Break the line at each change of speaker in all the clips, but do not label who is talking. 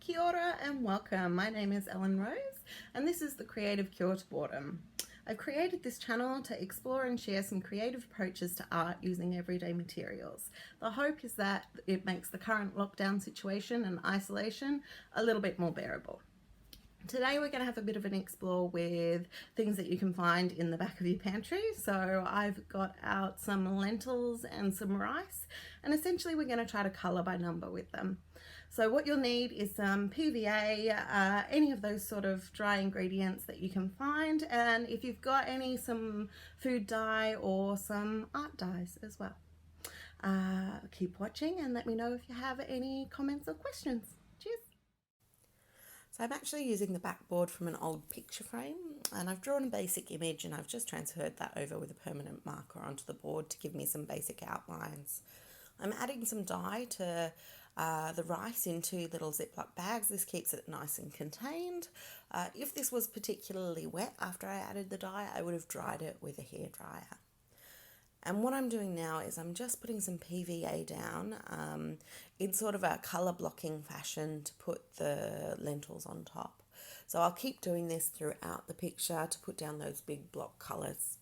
Kia ora and welcome. My name is Ellen Rose and this is the Creative Cure to Boredom. I've created this channel to explore and share some creative approaches to art using everyday materials. The hope is that it makes the current lockdown situation and isolation a little bit more bearable. Today we're going to have a bit of an explore with things that you can find in the back of your pantry. So I've got out some lentils and some rice, and essentially we're going to try to colour by number with them. So what you'll need is some PVA, any of those sort of dry ingredients that you can find, and if you've got some food dye or some art dyes as well. Keep watching and let me know if you have any comments or questions. Cheers! So I'm actually using the backboard from an old picture frame, and I've drawn a basic image and I've just transferred that over with a permanent marker onto the board to give me some basic outlines. I'm adding some dye to the rice into little Ziploc bags. This keeps it nice and contained. If this was particularly wet after I added the dye, I would have dried it with a hairdryer. And what I'm doing now is I'm just putting some PVA down in sort of a colour blocking fashion to put the lentils on top. So I'll keep doing this throughout the picture to put down those big block colours.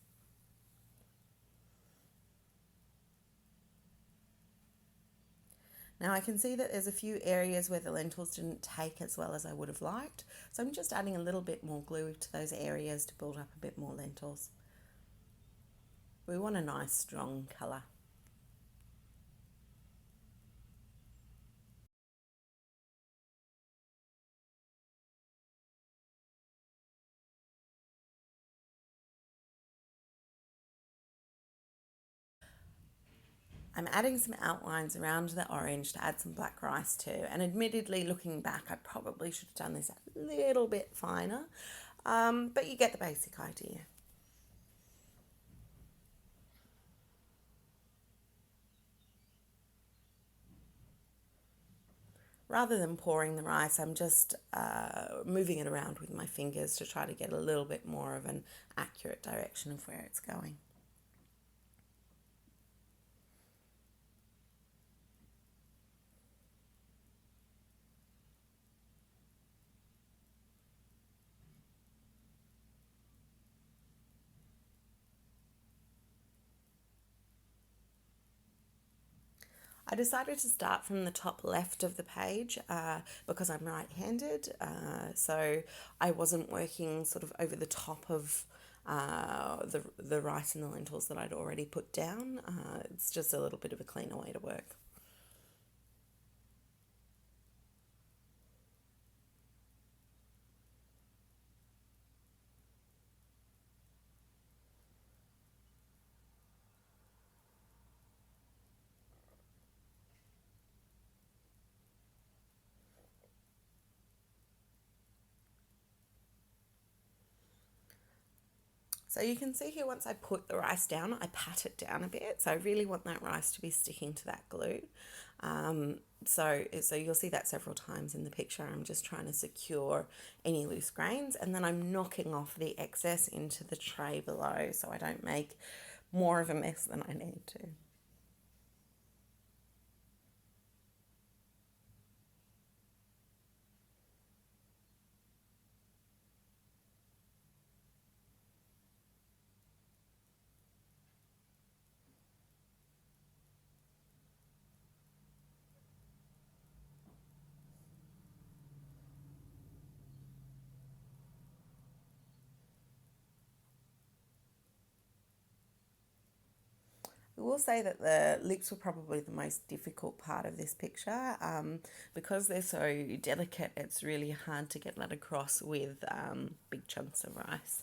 Now I can see that there's a few areas where the lentils didn't take as well as I would have liked. So I'm just adding a little bit more glue to those areas to build up a bit more lentils. We want a nice strong colour. I'm adding some outlines around the orange to add some black rice too, and admittedly looking back I probably should have done this a little bit finer, but you get the basic idea. Rather than pouring the rice, I'm just moving it around with my fingers to try to get a little bit more of an accurate direction of where it's going. I decided to start from the top left of the page because I'm right-handed, so I wasn't working sort of over the top of the rice and the lentils that I'd already put down. It's just a little bit of a cleaner way to work. So you can see here once I put the rice down, I pat it down a bit. So I really want that rice to be sticking to that glue. So you'll see that several times in the picture. I'm just trying to secure any loose grains, and then I'm knocking off the excess into the tray below so I don't make more of a mess than I need to. I will say that the lips were probably the most difficult part of this picture. Because they're so delicate, it's really hard to get that across with big chunks of rice.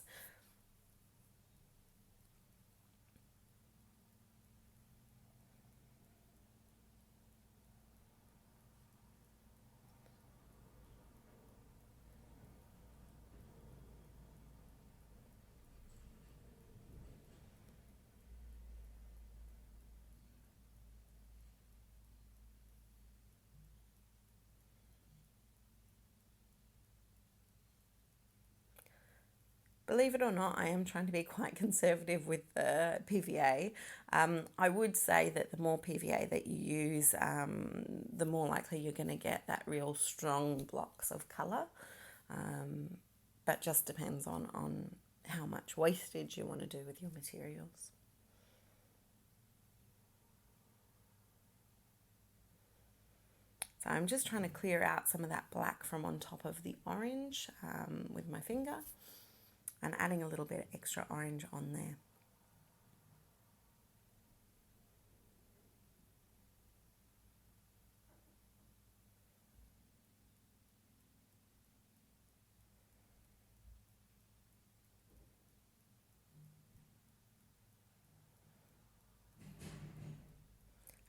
believe it or not, I am trying to be quite conservative with the PVA. I would say that the more PVA that you use, the more likely you're going to get that real strong blocks of colour. But just depends on how much wastage you want to do with your materials. So I'm just trying to clear out some of that black from on top of the orange with my finger and adding a little bit of extra orange on there.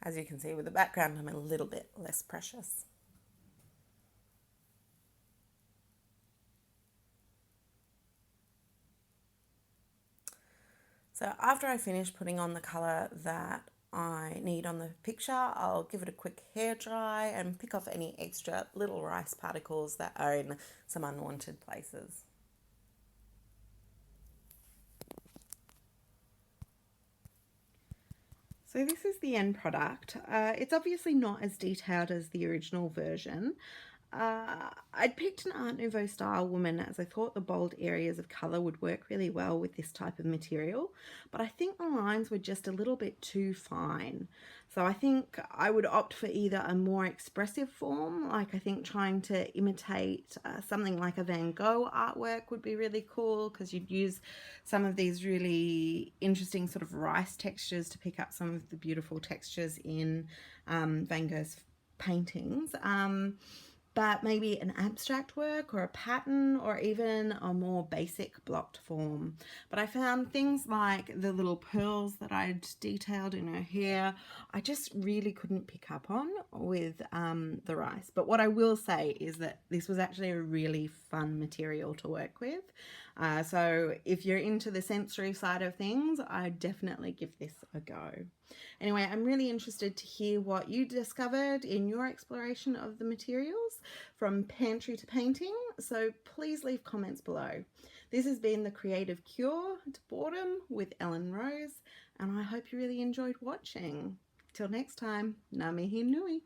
As you can see with the background, I'm a little bit less precious. So after I finish putting on the colour that I need on the picture, I'll give it a quick hair dry and pick off any extra little rice particles that are in some unwanted places. So this is the end product. It's obviously not as detailed as the original version. I'd picked an Art Nouveau style woman as I thought the bold areas of colour would work really well with this type of material, but I think the lines were just a little bit too fine. So I think I would opt for either a more expressive form, like I think trying to imitate something like a Van Gogh artwork would be really cool, because you'd use some of these really interesting sort of rice textures to pick up some of the beautiful textures in Van Gogh's paintings. But maybe an abstract work or a pattern or even a more basic blocked form. But I found things like the little pearls that I'd detailed in her hair, I just really couldn't pick up on with the rice. But what I will say is that this was actually a really fun material to work with. So if you're into the sensory side of things, I definitely give this a go. Anyway, I'm really interested to hear what you discovered in your exploration of the materials from pantry to painting, so please leave comments below. This has been the Creative Cure to Boredom with Ellen Rose, and I hope you really enjoyed watching. Till next time, ngā mihi nui.